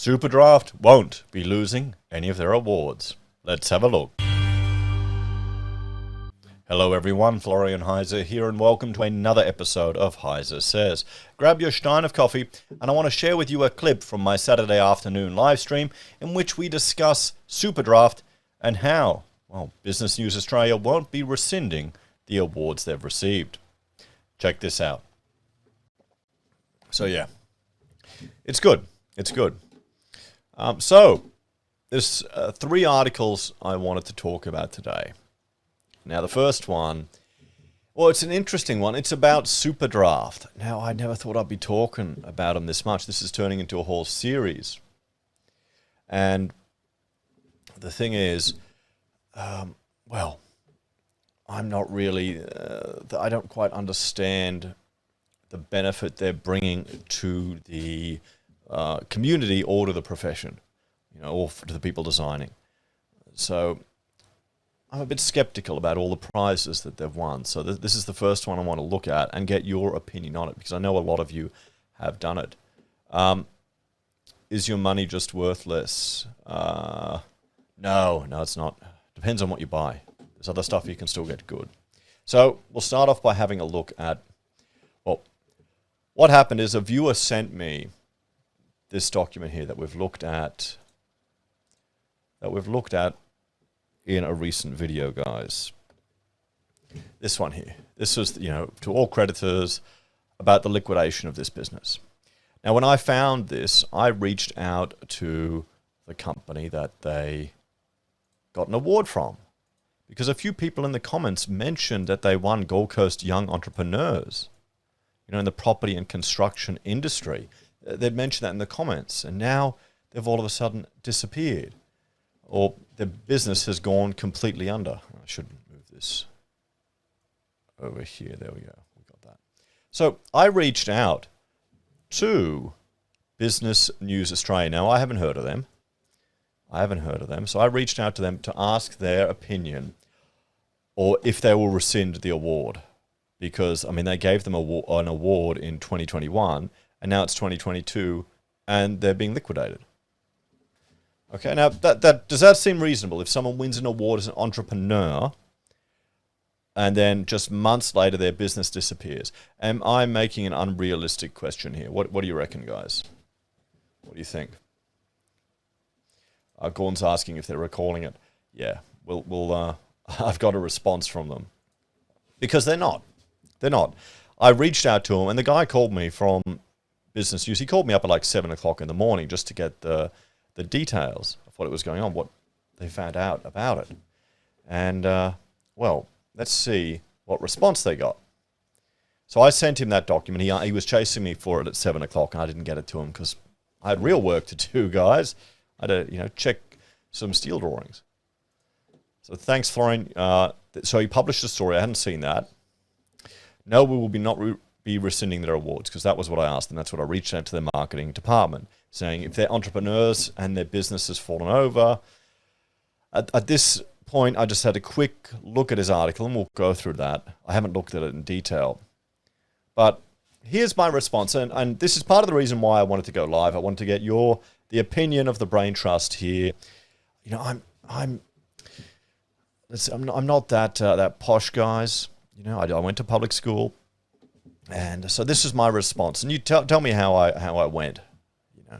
Superdraft won't be losing any of their awards. Let's have a look. Hello everyone, Florian.heise here, and welcome to another episode of HeiseSays. Grab your stein of coffee, and I want to share with you a clip from my Saturday afternoon live stream in which we discuss Superdraft and how, well, Business News Australia won't be rescinding the awards they've received. Check this out. So yeah, it's good. It's good. So there's three articles I wanted to talk about today. Now, the first one, well, it's an interesting one. It's about Superdraft. Now, I never thought I'd be talking about them this much. This is turning into a whole series. And the thing is, well, I'm not really, I don't quite understand the benefit they're bringing to the community or to the profession, you know, or to the people designing. So I'm a bit skeptical about all the prizes that they've won. So this is the first one I want to look at and get your opinion on it, because I know a lot of you have done it. Is your money just worthless? No, it's not. Depends on what you buy. There's other stuff you can still get good. So we'll start off by having a look at, well, what happened is a viewer sent me this document here that we've looked at, in a recent video, guys. This one here. This was, you know, to all creditors about the liquidation of this business. Now, when I found this, I reached out to the company that they got an award from, because a few people in the comments mentioned that they won Gold Coast Young Entrepreneurs, you know, in the property and construction industry. They'd mentioned that in the comments, and now they've all of a sudden disappeared, or the business has gone completely under. I should move this over here. There we go. We got that. So I reached out to Business News Australia. Now, I haven't heard of them. So I reached out to them to ask their opinion, or if they will rescind the award. Because, I mean, they gave them an award in 2021, and now it's 2022, and they're being liquidated. Okay, now, does that seem reasonable? If someone wins an award as an entrepreneur, and then just months later their business disappears? Am I making an unrealistic question here? What do you reckon, guys? What do you think? Gordon's asking if they're recalling it. Yeah, we'll I've got a response from them. Because they're not. They're not. I reached out to him, and the guy called me from Business News. He called me up at like 7 o'clock in the morning just to get the details of what was going on, what they found out about it. And, well, let's see what response they got. So I sent him that document. He was chasing me for it at 7 o'clock, and I didn't get it to him because I had real work to do, guys. I had to, check some steel drawings. So thanks, Florian. So he published a story. I hadn't seen that. No, we will not be rescinding their awards, because that was what I asked them. That's what I reached out to their marketing department, saying if they're entrepreneurs and their business has fallen over. At this point, I just had a quick look at his article, and we'll go through that. I haven't looked at it in detail. But here's my response, and this is part of the reason why I wanted to go live. I wanted to get the opinion of the Brain Trust here. You know, I'm not that posh, guys. You know, I went to public school, and so this is my response. And you tell me how I went. You know,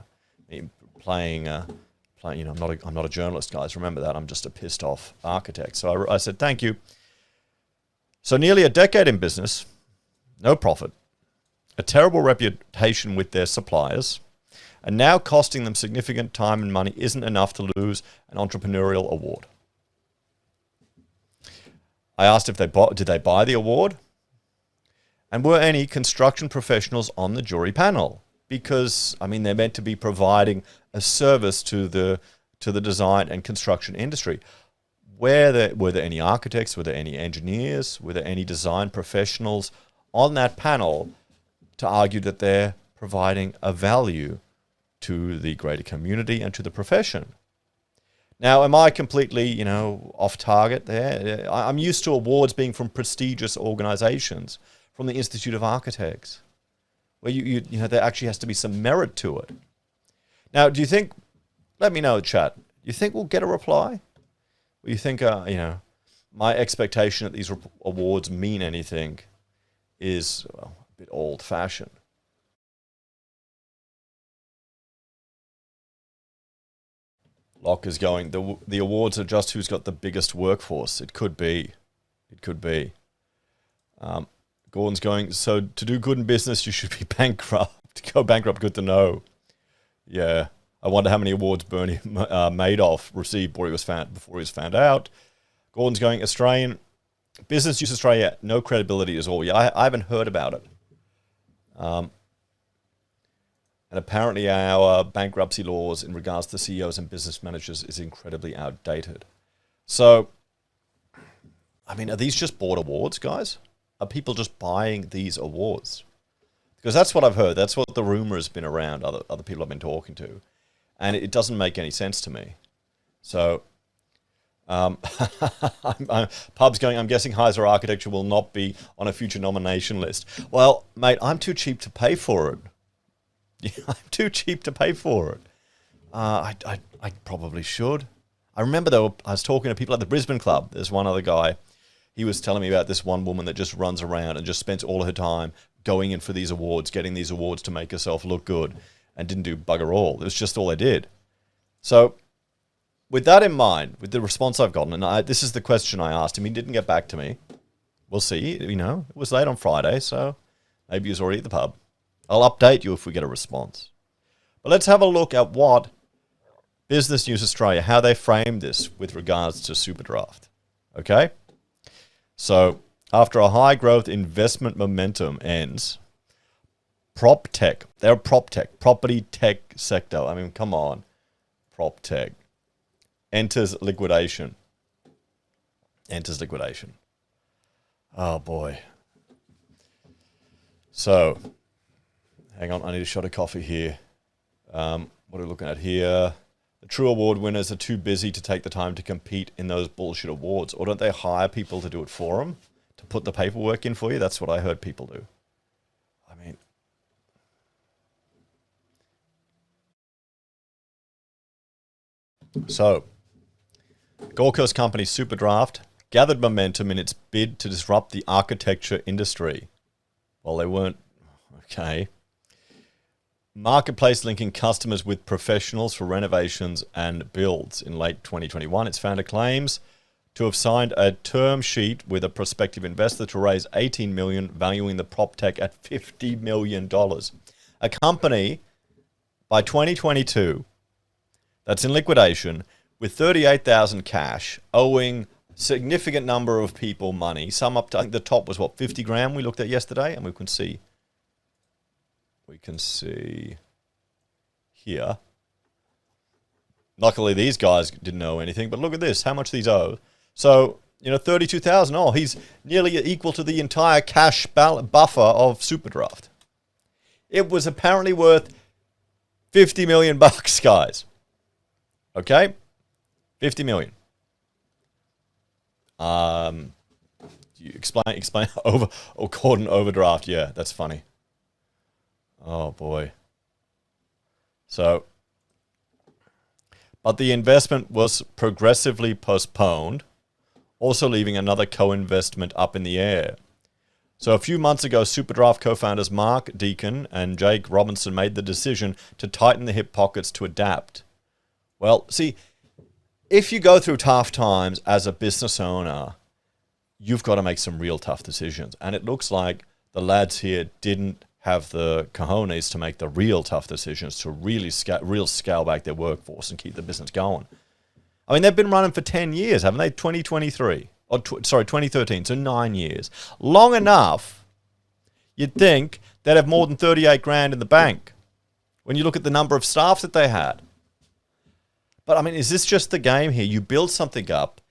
me playing. You know, I'm not a journalist, guys. Remember that. I'm just a pissed off architect. So I said, thank you. So nearly a decade in business, no profit, a terrible reputation with their suppliers, and now costing them significant time and money isn't enough to lose an entrepreneurial award. I asked if did they buy the award, and were any construction professionals on the jury panel? Because, I mean, they're meant to be providing a service to the design and construction industry. Were there any architects? Were there any engineers? Were there any design professionals on that panel to argue that they're providing a value to the greater community and to the profession? Now, am I completely, off target there? I'm used to awards being from prestigious organizations, from the Institute of Architects, where there actually has to be some merit to it. Now, do you think, let me know, chat, do you think we'll get a reply? Or you think, my expectation that these awards mean anything is, well, a bit old-fashioned? Locke is going, the awards are just who's got the biggest workforce. It could be. It could be. Gordon's going, so to do good in business, you should be bankrupt. Go bankrupt, good to know. Yeah. I wonder how many awards Bernie Madoff received before he was found out. Gordon's going, Australian business use Australia, no credibility at all. Yeah, I haven't heard about it. And apparently our bankruptcy laws in regards to CEOs and business managers is incredibly outdated. So, I mean, are these just bought awards, guys? Are people just buying these awards? Because that's what I've heard. That's what the rumor has been around, other people I've been talking to. And it doesn't make any sense to me. So, Pub's going, I'm guessing Heise Architecture will not be on a future nomination list. Well, mate, I'm too cheap to pay for it. I'm too cheap to pay for it. I probably should. I remember, though, I was talking to people at the Brisbane Club. There's one other guy. He was telling me about this one woman that just runs around and just spends all her time going in for these awards, getting these awards to make herself look good, and didn't do bugger all. It was just all they did. So, with that in mind, with the response I've gotten, and this is the question I asked him, he didn't get back to me. We'll see. You know, it was late on Friday, so maybe he was already at the pub. I'll update you if we get a response. But let's have a look at what Business News Australia, how they framed this with regards to superdraft. Okay? So, after a high growth investment momentum ends, prop tech, they're prop tech, property tech sector. I mean, come on. Prop tech. Enters liquidation. Enters liquidation. Oh, boy. So, hang on, I need a shot of coffee here. What are we looking at here? The true award winners are too busy to take the time to compete in those bullshit awards. Or don't they hire people to do it for them? To put the paperwork in for you? That's what I heard people do. I mean, so, Gold Coast company Superdraft gathered momentum in its bid to disrupt the architecture industry. Well, they weren't. Okay. Marketplace linking customers with professionals for renovations and builds. In late 2021, its founder claims to have signed a term sheet with a prospective investor to raise $18 million, valuing the prop tech at $50 million. A company, by 2022, that's in liquidation, with 38,000 cash, owing significant number of people money. Some up to, I think the top was what, 50 grand we looked at yesterday, and we can see here. Luckily, these guys didn't know anything, but look at this, how much these owe. So, 32,000. Oh, he's nearly equal to the entire cash buffer of Superdraft. It was apparently worth 50 million bucks, guys. Okay? 50 million. You explain Gordon overdraft. Yeah, that's funny. Oh boy. So, but the investment was progressively postponed, also leaving another co-investment up in the air. So a few months ago, Superdraft co-founders Mark Deacon and Jake Robinson made the decision to tighten the hip pockets to adapt. Well, see, if you go through tough times as a business owner, you've got to make some real tough decisions. And it looks like the lads here didn't have the cojones to make the real tough decisions to really scale back their workforce and keep the business going. I mean, they've been running for 10 years, haven't they? 2013, so 9 years. Long enough, you'd think they'd have more than 38 grand in the bank when you look at the number of staff that they had. But I mean, is this just the game here? You build something up,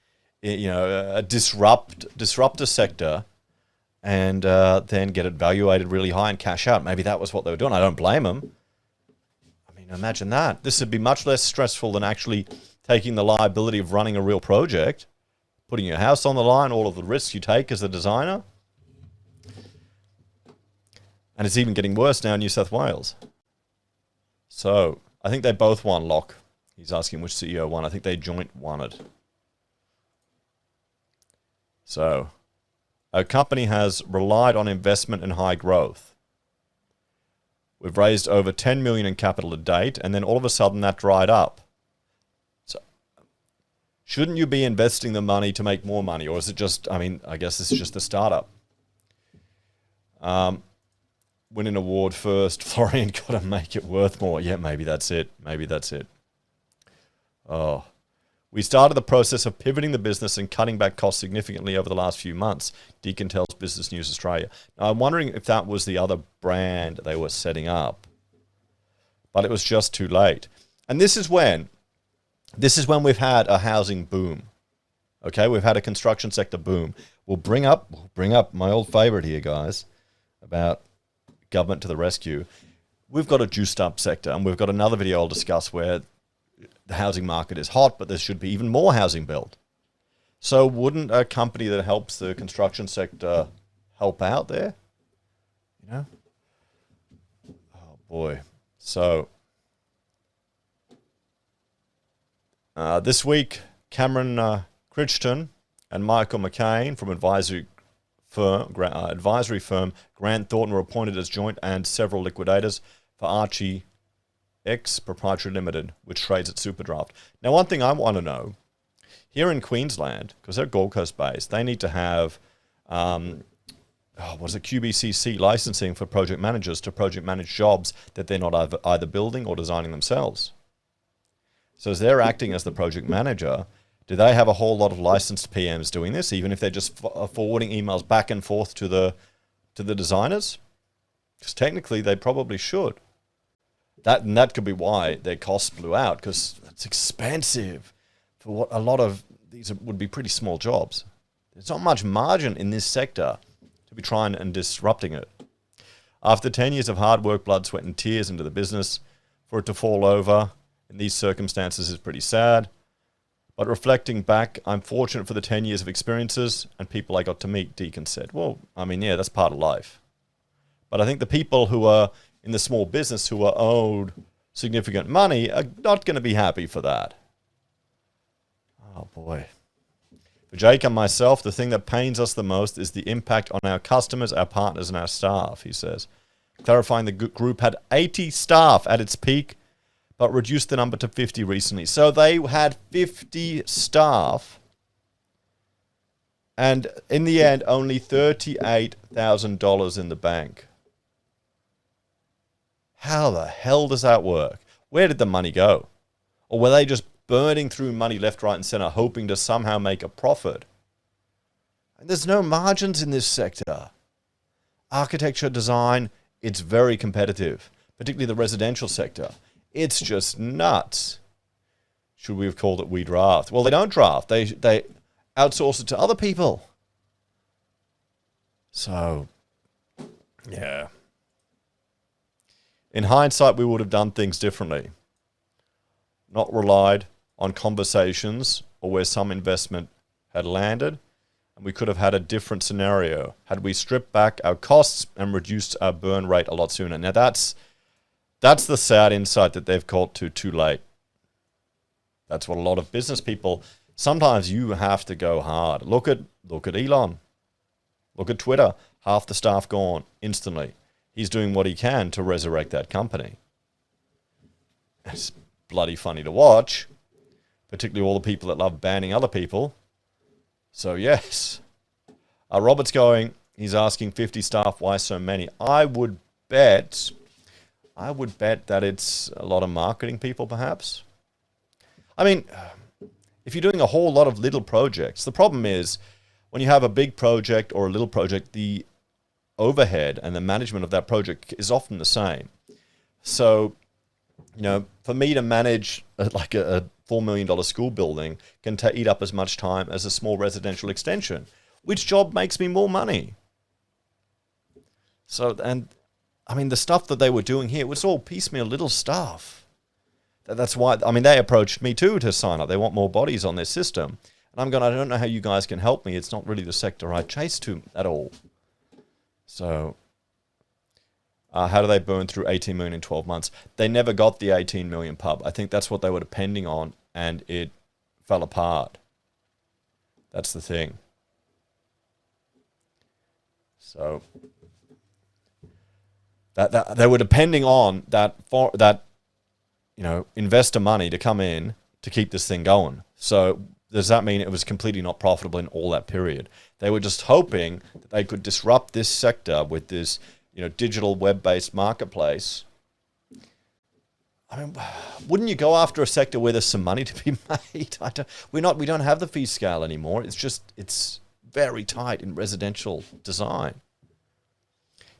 a disrupt a sector, and then get it valuated really high and cash out. Maybe that was what they were doing. I don't blame them. I mean, imagine that. This would be much less stressful than actually taking the liability of running a real project, putting your house on the line, all of the risks you take as a designer. And it's even getting worse now in New South Wales. So, I think they both won, Locke. He's asking which CEO won. I think they joint won it. So, our company has relied on investment and high growth. We've raised over 10 million in capital to date, and then all of a sudden that dried up. So, shouldn't you be investing the money to make more money, or is it just, I mean, I guess this is just the startup. Win an award first, Florian, got to make it worth more. Yeah, maybe that's it. Maybe that's it. Oh. We started the process of pivoting the business and cutting back costs significantly over the last few months, Deacon tells Business News Australia. Now, I'm wondering if that was the other brand they were setting up. But it was just too late. And this is when we've had a housing boom. Okay, we've had a construction sector boom. We'll bring up my old favorite here, guys, about government to the rescue. We've got a juiced up sector, and we've got another video I'll discuss where the housing market is hot, but there should be even more housing built. So wouldn't a company that helps the construction sector help out there? You know? Oh, boy. So this week, Cameron Crichton and Michael McCain from advisory firm Grant Thornton were appointed as joint and several liquidators for Archie X Proprietary Limited, which trades at Superdraft. Now, one thing I want to know, here in Queensland, because they're Gold Coast based, they need to have, QBCC licensing for project managers to project manage jobs that they're not either building or designing themselves. So as they're acting as the project manager, do they have a whole lot of licensed PMs doing this, even if they're just forwarding emails back and forth to the designers? Because technically they probably should. That could be why their costs blew out, because it's expensive for what a lot of these would be pretty small jobs. There's not much margin in this sector to be trying and disrupting it. After 10 years of hard work, blood, sweat, and tears into the business, for it to fall over in these circumstances is pretty sad. But reflecting back, I'm fortunate for the 10 years of experiences and people I got to meet, Deacon said. Well, I mean, yeah, that's part of life. But I think the people who are in the small business who are owed significant money are not going to be happy for that. Oh, boy. For Jake and myself, the thing that pains us the most is the impact on our customers, our partners, and our staff, he says. Clarifying, the group had 80 staff at its peak, but reduced the number to 50 recently. So they had 50 staff, and in the end, only $38,000 in the bank. How the hell does that work? Where did the money go? Or were they just burning through money left, right, and center, hoping to somehow make a profit? And there's no margins in this sector. Architecture, design, it's very competitive, particularly the residential sector. It's just nuts. Should we have called it we draft? Well, they don't draft. They outsource it to other people. So, yeah. In hindsight, we would have done things differently. Not relied on conversations or where some investment had landed, and we could have had a different scenario had we stripped back our costs and reduced our burn rate a lot sooner. Now, that's the sad insight that they've caught too late. That's what a lot of business people, sometimes you have to go hard. Look at Elon. Look at Twitter. Half the staff gone instantly. He's doing what he can to resurrect that company. It's bloody funny to watch, particularly all the people that love banning other people. So yes. Robert's going, he's asking 50 staff, why so many? I would bet that it's a lot of marketing people, perhaps. I mean, if you're doing a whole lot of little projects, the problem is when you have a big project or a little project, the overhead and the management of that project is often the same. So, you know, for me to manage like a $4 million school building can eat up as much time as a small residential extension. Which job makes me more money? So, and I mean, the stuff that they were doing here was all piecemeal little stuff. That's why, I mean, they approached me too to sign up. They want more bodies on their system. And I'm going, I don't know how you guys can help me. It's not really the sector I chase to at all. So, How do they burn through 18 million in 12 months? They never got the 18 million pub. I think that's what they were depending on, and it fell apart. That's the thing. So that they were depending on that investor money to come in to keep this thing going. So does that mean it was completely not profitable in all that period? They were just hoping that they could disrupt this sector with this digital web-based marketplace. I mean, wouldn't you go after a sector where there's some money to be made? We don't have the fee scale anymore. It's very tight in residential design.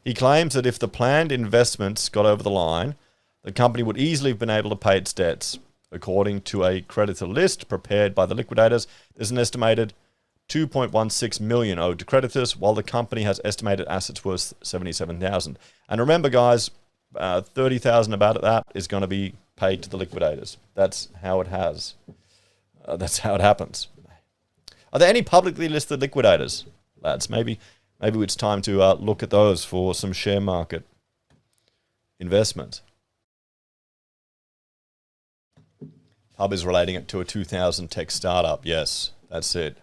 He claims that if the planned investments got over the line, the company would easily have been able to pay its debts. According to a creditor list prepared by the liquidators, there's an estimated $2.16 million owed to creditors, while the company has estimated assets worth $77,000. And remember, guys, $30,000 about that is going to be paid to the liquidators. That's how it has. That's how it happens. Are there any publicly listed liquidators, lads? Maybe it's time to look at those for some share market investment. Hub is relating it to a 2000 tech startup. Yes, that's it.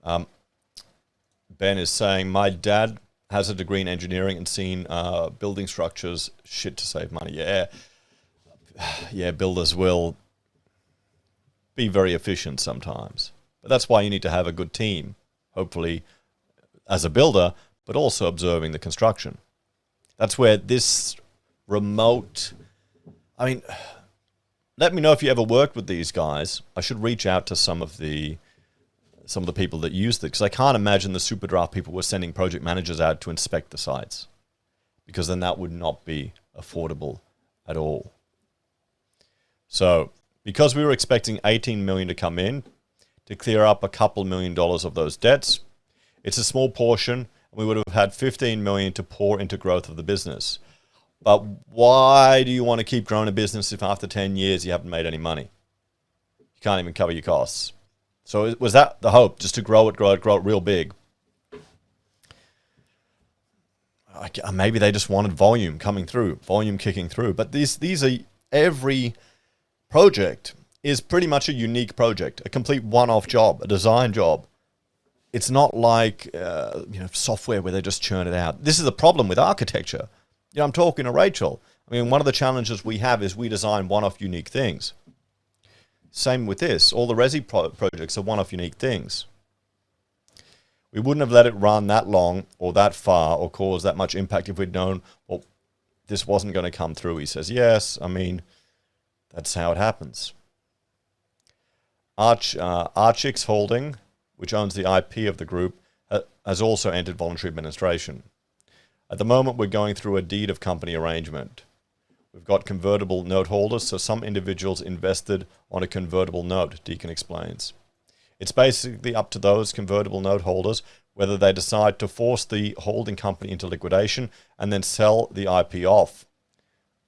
Ben is saying, my dad has a degree in engineering and seen building structures shit to save money. Yeah, builders will be very efficient sometimes. But that's why you need to have a good team, hopefully as a builder, but also observing the construction. That's where this remote, let me know if you ever worked with these guys. I should reach out to some of the people that used it, because I can't imagine the superdraft people were sending project managers out to inspect the sites, because then that would not be affordable at all. So because we were expecting 18 million to come in to clear up a couple $1 million of those debts, it's a small portion, and we would have had 15 million to pour into growth of the business. But why do you want to keep growing a business if after 10 years you haven't made any money? You can't even cover your costs. So was that the hope, just to grow it real big? Maybe they just wanted volume coming through, volume kicking through. But these are, every project is pretty much a unique project, a complete one-off job, a design job. It's not like software where they just churn it out. This is the problem with architecture. I'm talking to Rachel. One of the challenges we have is we design one-off unique things. Same with this. All the Resi projects are one-off unique things. We wouldn't have let it run that long or that far or cause that much impact if we'd known, well, this wasn't going to come through. He says, yes, that's how it happens. Archix Holding, which owns the IP of the group, has also entered voluntary administration. At the moment, we're going through a deed of company arrangement. We've got convertible note holders, so some individuals invested on a convertible note, Deacon explains. It's basically up to those convertible note holders whether they decide to force the holding company into liquidation and then sell the IP off.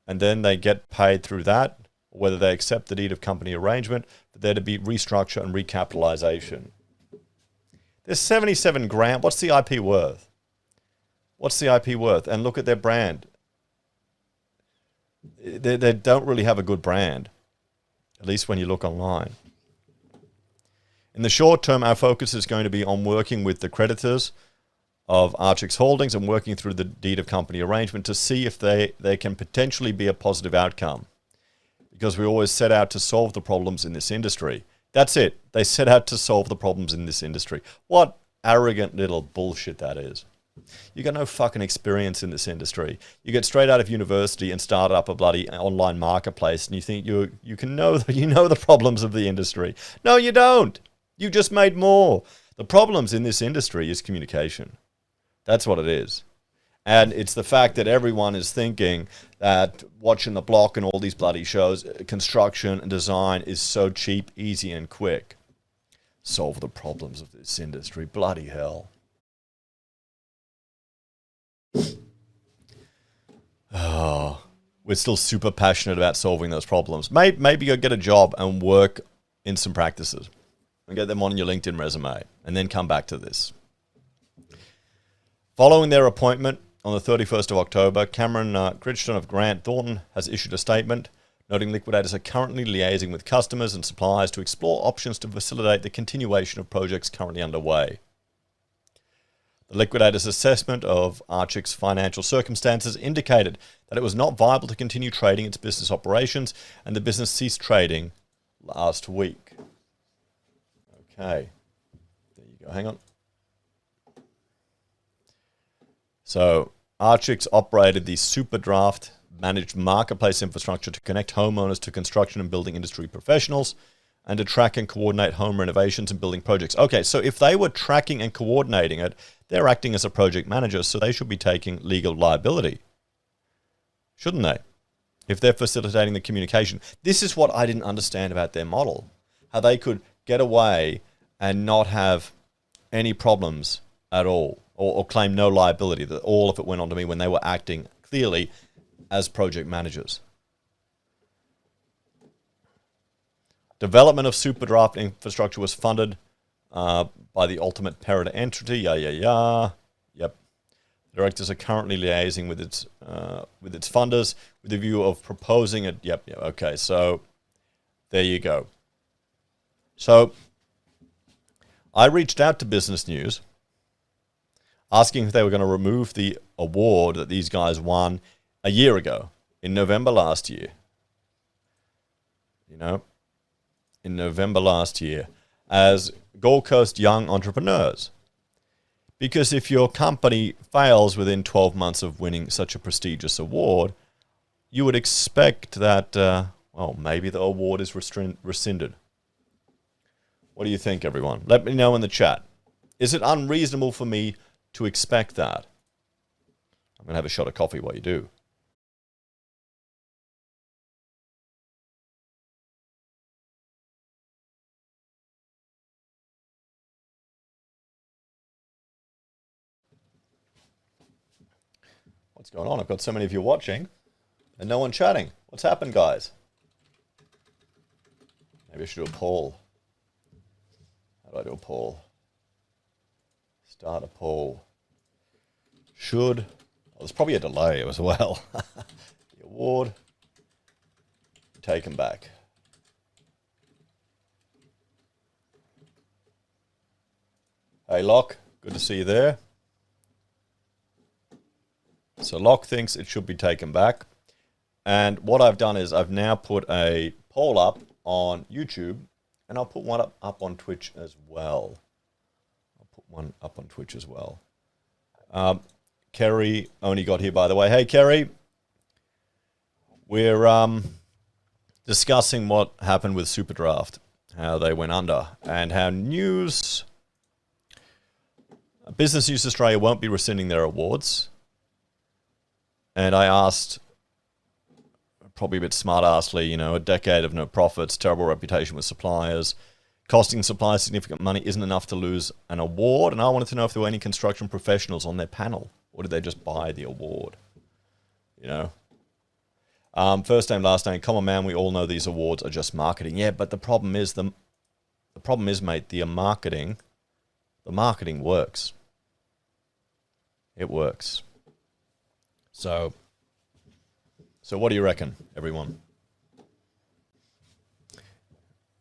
And then they get paid through that, or whether they accept the deed of company arrangement for there to be restructure and recapitalization. There's 77 grand. What's the IP worth? What's the IP worth? And look at their brand. They don't really have a good brand, at least when you look online. In the short term, our focus is going to be on working with the creditors of Archix Holdings and working through the deed of company arrangement to see if they can potentially be a positive outcome. Because we always set out to solve the problems in this industry. That's it. They set out to solve the problems in this industry. What arrogant little bullshit that is. You got no fucking experience in this industry. You get straight out of university and start up a bloody online marketplace, and you think you know the problems of the industry. No, you don't. You just made more. The problems in this industry is communication. That's what it is. And it's the fact that everyone is thinking that watching The Block and all these bloody shows, construction and design is so cheap, easy, and quick. Solve the problems of this industry. Bloody hell. Oh, we're still super passionate about solving those problems. Maybe go get a job and work in some practices and get them on your LinkedIn resume and then come back to this. Following their appointment, on the 31st of October, Cameron Crichton of Grant Thornton has issued a statement noting liquidators are currently liaising with customers and suppliers to explore options to facilitate the continuation of projects currently underway. The liquidator's assessment of Archic's financial circumstances indicated that it was not viable to continue trading its business operations, and the business ceased trading last week. Okay, there you go, hang on. So, Archic's operated the superdraft managed marketplace infrastructure to connect homeowners to construction and building industry professionals and to track and coordinate home renovations and building projects. Okay, so if they were tracking and coordinating it, they're acting as a project manager, so they should be taking legal liability, shouldn't they? If they're facilitating the communication. This is what I didn't understand about their model, how they could get away and not have any problems at all, or claim no liability, that all of it went on to me when they were acting clearly as project managers. Development of superdraft infrastructure was funded by the ultimate parent entity. Yep. Directors are currently liaising with its funders with the view of proposing it. Yep. Okay, so there you go. So I reached out to Business News asking if they were going to remove the award that these guys won a year ago, in November last year. In November last year, as Gold Coast Young Entrepreneurs. Because if your company fails within 12 months of winning such a prestigious award, you would expect that, well, maybe the award is rescinded. What do you think, everyone? Let me know in the chat. Is it unreasonable for me to expect that? I'm going to have a shot of coffee while you do. What's going on? I've got so many of you watching and no one chatting. What's happened, guys? Maybe I should do a poll. How do I do a poll? Start a poll. Should... Well, there's probably a delay as well. The award taken back. Hey, Locke. Good to see you there. So Locke thinks it should be taken back. And what I've done is I've now put a poll up on YouTube, and I'll put one up on Twitch as well. Kerry only got here, by the way. Hey, Kerry. We're discussing what happened with Superdraft, how they went under, and how Business News Australia won't be rescinding their awards. And I asked, probably a bit smart-assly, a decade of no profits, terrible reputation with suppliers, costing suppliers significant money isn't enough to lose an award. And I wanted to know if there were any construction professionals on their panel, or did they just buy the award? First name, last name, common man. We all know these awards are just marketing. Yeah, but the problem is, mate, the marketing works. It works. So what do you reckon, everyone?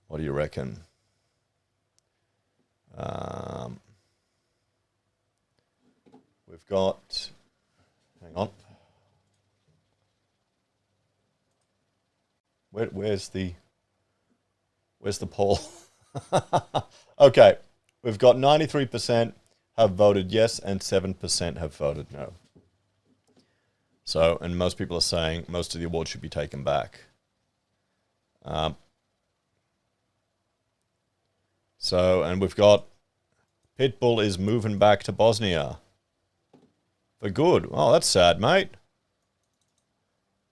What do you reckon? We've got... Hang on. Where's the poll? Okay, we've got 93% have voted yes and 7% have voted no. So, and most people are saying most of the awards should be taken back. And we've got Pitbull is moving back to Bosnia. For good. Oh, that's sad, mate.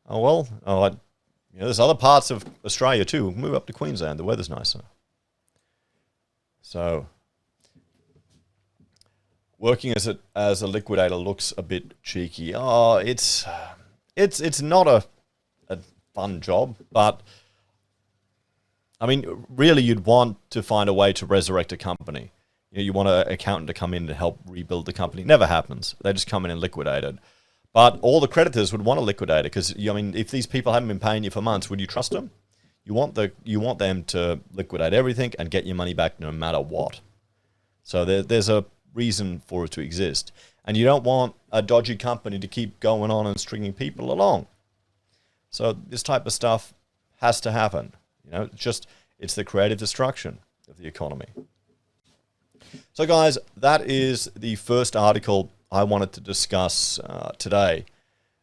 Oh, well. There's other parts of Australia too. Move up to Queensland. The weather's nicer. So, working as a liquidator looks a bit cheeky. Oh, it's not a fun job, but I mean, really, you'd want to find a way to resurrect a company. You want an accountant to come in to help rebuild the company. Never happens. They just come in and liquidate it. But all the creditors would want to liquidate it because, I mean, if these people haven't been paying you for months, would you trust them? You want them to liquidate everything and get your money back no matter what. So there's a reason for it to exist. And you don't want a dodgy company to keep going on and stringing people along. So this type of stuff has to happen. You know, it's the creative destruction of the economy. So guys, that is the first article I wanted to discuss today.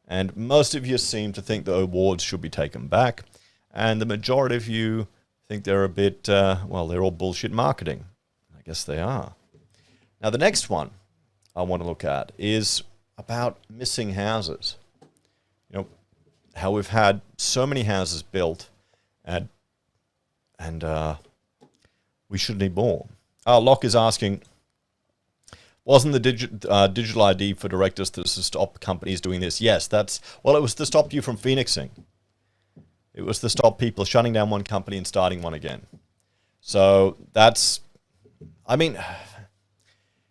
And most of you seem to think the awards should be taken back. And the majority of you think they're a bit, well, they're all bullshit marketing. I guess they are. Now, the next one I want to look at is about missing houses. You know, how we've had so many houses built and we should need more. Locke is asking, wasn't the digital ID for directors to stop companies doing this? Yes, well, it was to stop you from phoenixing. It was to stop people shutting down one company and starting one again. So I mean,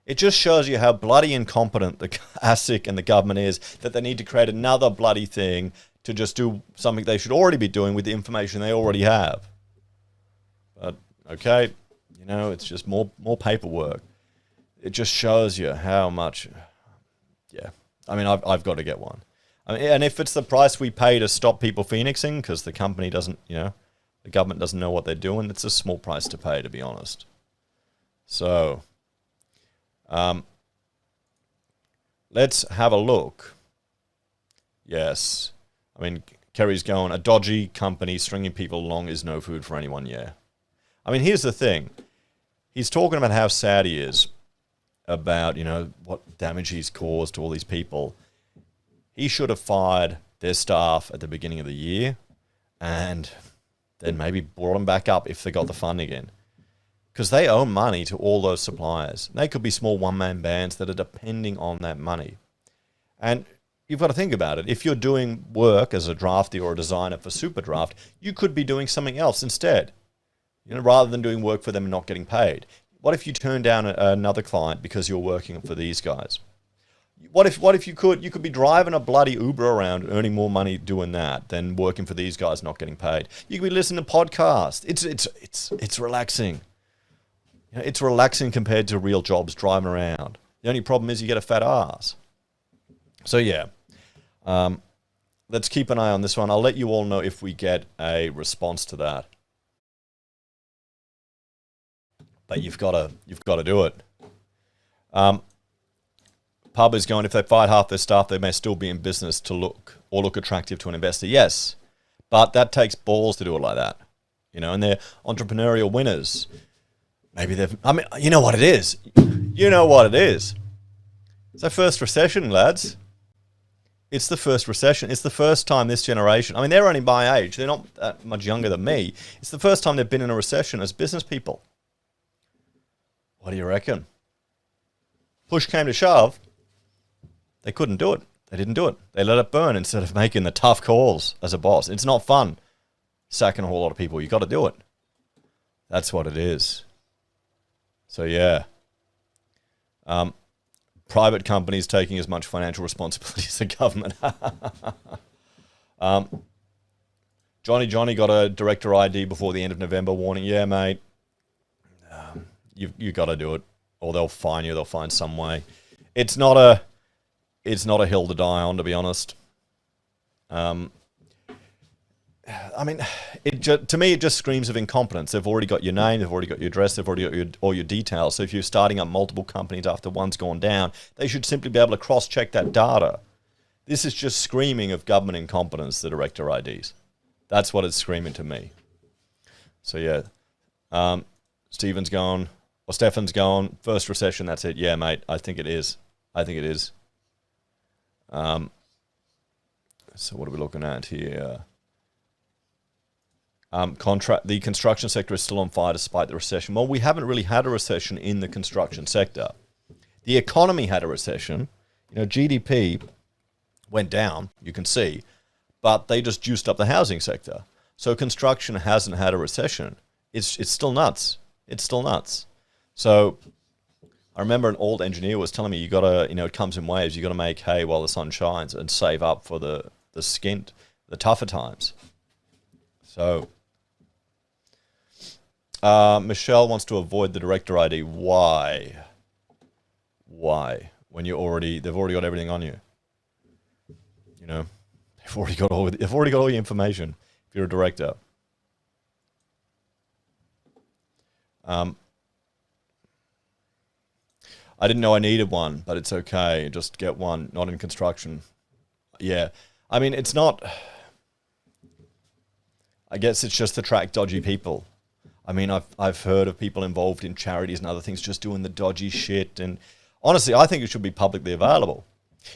it just shows you how bloody incompetent the ASIC and the government is, that they need to create another bloody thing to just do something they should already be doing with the information they already have. But, okay, you know, it's just more paperwork. It just shows you how much, yeah. I mean, I've got to get one. I mean, and if it's the price we pay to stop people phoenixing, because the company doesn't, you know, the government doesn't know what they're doing, it's a small price to pay, to be honest. So, let's have a look. Yes. I mean, Kerry's going, a dodgy company stringing people along is no food for anyone, yeah. I mean, here's the thing. He's talking about how sad he is about, you know, what damage he's caused to all these people. He should have fired their staff at the beginning of the year and then maybe brought them back up if they got the funding in. Because they owe money to all those suppliers. They could be small one-man bands that are depending on that money. And you've got to think about it. If you're doing work as a drafty or a designer for superdraft, you could be doing something else instead. You know, rather than doing work for them and not getting paid. What if you turn down another client because you're working for these guys? What if you could be driving a bloody Uber around earning more money doing that than working for these guys not getting paid? You could be listening to podcasts. It's relaxing. You know, it's relaxing compared to real jobs driving around. The only problem is you get a fat ass. So yeah, let's keep an eye on this one. I'll let you all know if we get a response to that. But you've got to do it. Pub is going, if they fired half their staff, they may still be in business to look attractive to an investor. Yes, but that takes balls to do it like that. You know, and they're entrepreneurial winners. Maybe you know what it is. You know what it is. It's the first recession, lads. It's the first recession. It's the first time this generation, I mean, they're only my age. They're not that much younger than me. It's the first time they've been in a recession as business people. What do you reckon? Push came to shove. They couldn't do it. They didn't do it. They let it burn instead of making the tough calls as a boss. It's not fun sacking a whole lot of people. You got to do it. That's what it is. So yeah. Private companies taking as much financial responsibility as the government. Johnny got a director ID before the end of November warning. Yeah, mate. You got to do it, or they'll fine you. They'll find some way. It's not a hill to die on, to be honest. I mean, to me, it just screams of incompetence. They've already got your name, they've already got your address, they've already got all your details. So if you're starting up multiple companies after one's gone down, they should simply be able to cross-check that data. This is just screaming of government incompetence, the director IDs. That's what it's screaming to me. So yeah, Stefan's going, first recession, that's it. Yeah, mate, I think it is. So what are we looking at here? The construction sector is still on fire despite the recession. Well, we haven't really had a recession in the construction sector. The economy had a recession. You know, GDP went down, you can see, but they just juiced up the housing sector. So construction hasn't had a recession. It's still nuts. It's still nuts. So, I remember an old engineer was telling me, you gotta, it comes in waves. You gotta make hay while the sun shines and save up for the skint, the tougher times. So, Michelle wants to avoid the director ID. Why? Why? When they've already got everything on you. They've already got all the information. If you're a director. I didn't know I needed one, but it's okay. Just get one, not in construction. Yeah. I mean, it's not... I guess it's just to attract dodgy people. I mean, I've heard of people involved in charities and other things just doing the dodgy shit. And honestly, I think it should be publicly available.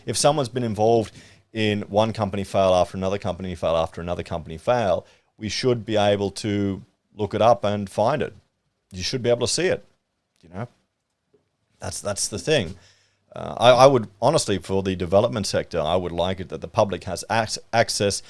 If someone's been involved in one company fail after another company fail after another company fail, we should be able to look it up and find it. You should be able to see it, That's the thing. I would, honestly, for the development sector, I would like it that the public has access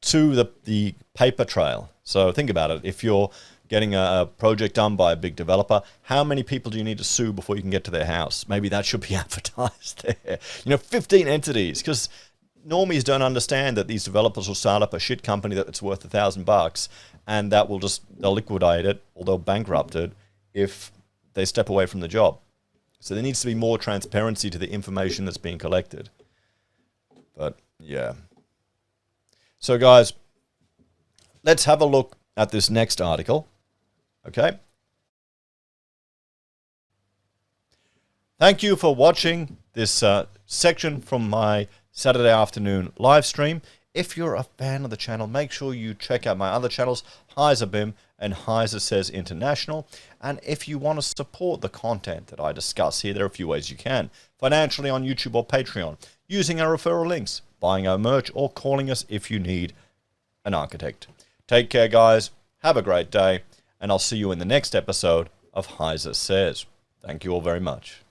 to the paper trail. So think about it. If you're getting a project done by a big developer, how many people do you need to sue before you can get to their house? Maybe that should be advertised there. 15 entities, because normies don't understand that these developers will start up a shit company that's worth $1,000, and that they'll liquidate it or they'll bankrupt it if they step away from the job. So there needs to be more transparency to the information that's being collected. But yeah. So guys, let's have a look at this next article. Okay. Thank you for watching this section from my Saturday afternoon live stream. If you're a fan of the channel, make sure you check out my other channels, HeiseBim and HeiseSays International. And if you want to support the content that I discuss here, there are a few ways you can. Financially on YouTube or Patreon, using our referral links, buying our merch, or calling us if you need an architect. Take care, guys. Have a great day. And I'll see you in the next episode of HeiseSays. Thank you all very much.